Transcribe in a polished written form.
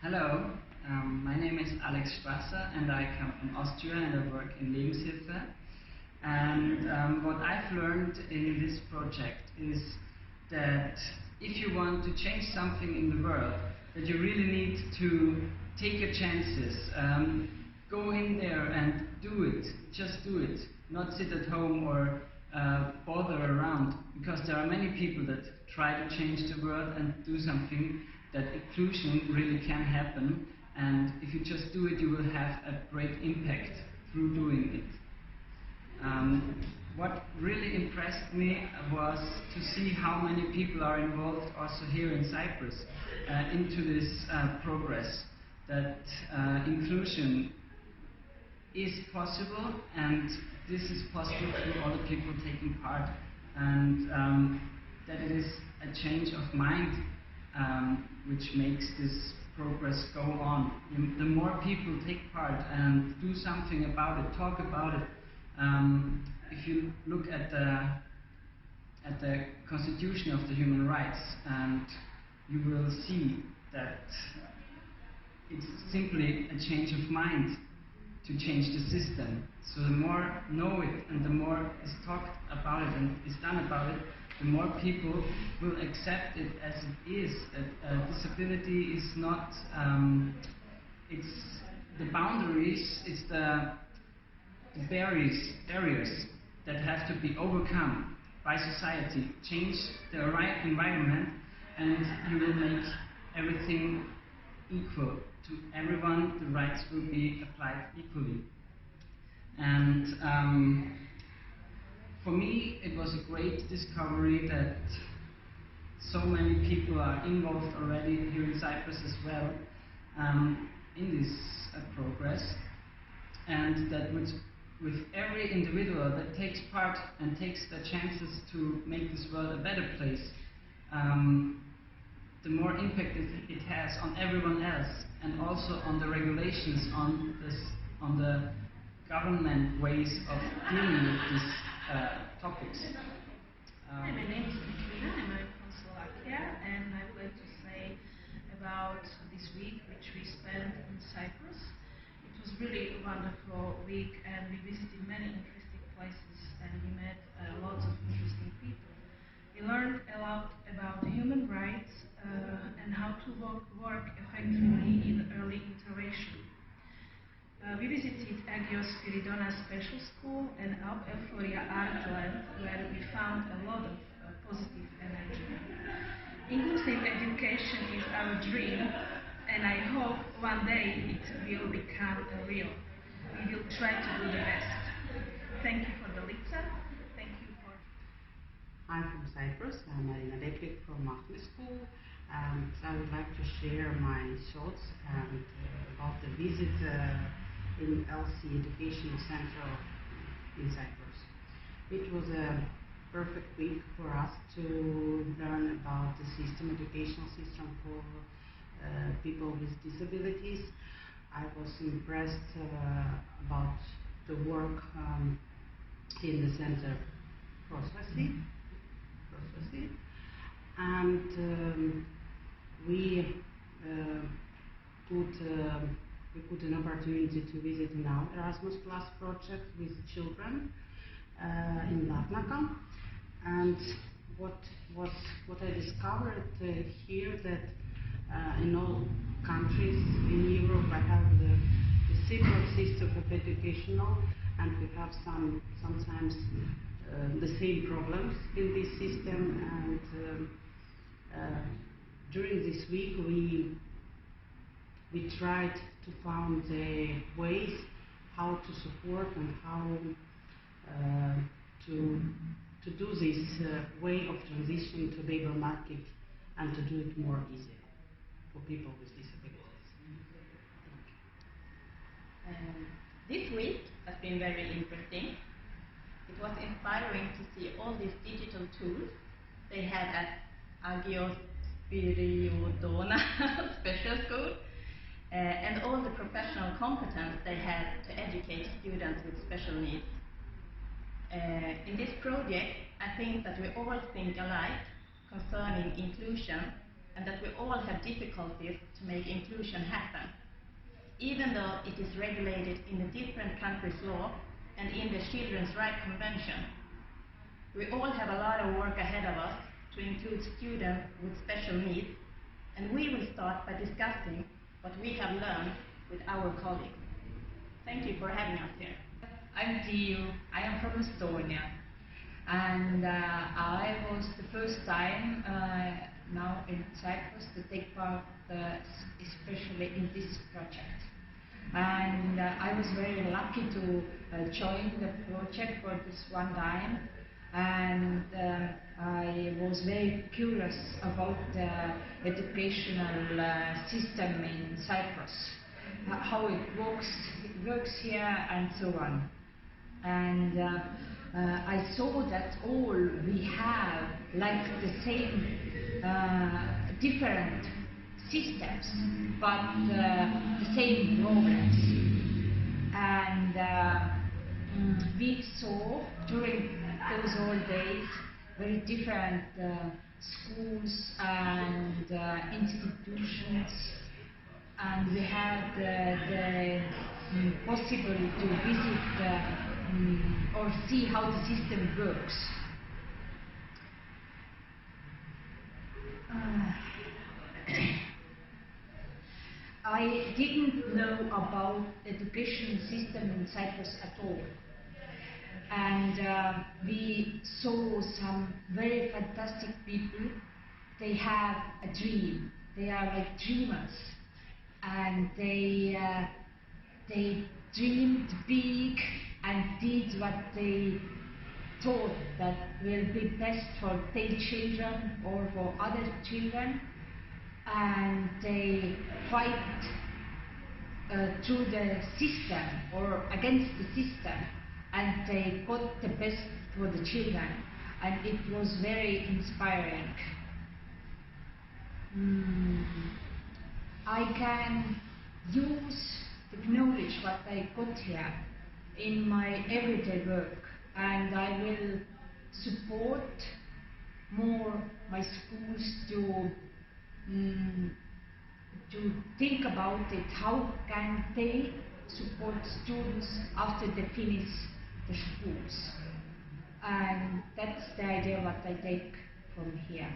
Hello, my name is Alex Strasser and I come from Austria and I work in Lebenshilfe. And what I've learned in this project is that if you want to change something in the world, that you really need to take your chances, go in there and do it, just do it, not sit at home or bother around, because there are many people that try to change the world and do something that inclusion really can happen, and if you just do it, you will have a great impact through doing it. What really impressed me was to see how many people are involved also here in Cyprus into this progress, that inclusion is possible, and this is possible through all the people taking part, and that it is a change of mind which makes this progress go on. The more people take part and do something about it, talk about it. If you look at the Constitution of the Human Rights, and you will see that it's simply a change of mind to change the system. So the more know it and the more is talked about it and is done about it, the more people will accept it as it is. That disability is not, it's the boundaries, it's the barriers that have to be overcome by society. Change the right environment and you will make everything equal to everyone. The rights will be applied equally. And for me, it was a great discovery that so many people are involved already here in Cyprus as well in this progress, and that with every individual that takes part and takes the chances to make this world a better place, the more impact it has on everyone else, and also on the regulations, on the government ways of dealing with these topics. Hi, my name is Katrina, I'm from Slovakia, and I would like to say about this week which we spent in Cyprus. It was really a wonderful week, and we visited many interesting places and we met lots of interesting people. We learned a lot about human rights and how to work effectively in early intervention. We visited Agios Spiridonas Special School and Alp Euphoria Artland, where we found a lot of positive energy. Inclusive education is our dream, and I hope one day it will become real. We will try to do the best. Thank you for the lecture. Thank you for... I'm from Cyprus. I'm Marina Deklik from Mahme School, and I would like to share my thoughts about the visit in LC Educational Center in Cyprus. It was a perfect week for us to learn about the educational system for people with disabilities. I was impressed about the work in the center processing, and we put an opportunity to visit now Erasmus Plus project with children in Larnaca. And what I discovered here, that in all countries in Europe I have the similar system of educational, and we have sometimes the same problems in this system. And during this week we tried to find ways how to support and how to do this way of transition to labor market, and to do it more easy for people with disabilities. This week has been very interesting. It was inspiring to see all these digital tools they had at Agios Spiridonas Special School, and all the professional competence they had to educate students with special needs. In this project, I think that we all think alike concerning inclusion and that we all have difficulties to make inclusion happen, even though it is regulated in a different country's law and in the Children's Rights Convention. We all have a lot of work ahead of us to include students with special needs, and we will start by discussing what we have learned with our colleagues. Thank you for having us here. I'm Tiiu. I am from Estonia, and I was the first time now in Cyprus to take part, especially in this project. And I was very lucky to join the project for this one time, and I was very curious about the educational system in Cyprus, how it works here and so on. And I saw that all we have like the same different systems, but the same problems. And we saw during those old days very different schools and institutions, and we had the possibility to visit or see how the system works. I didn't know about education system in Cyprus at all, and we saw some very fantastic people. They have a dream. They are like dreamers, and they dreamed big and did what they thought that will be best for their children or for other children, and they fight through the system or against the system, and they got the best for the children, and it was very inspiring. I can use the knowledge what I got here in my everyday work, and I will support more my schools to think about it. How can they support students after they finish the schools? And that's the idea what I take from here.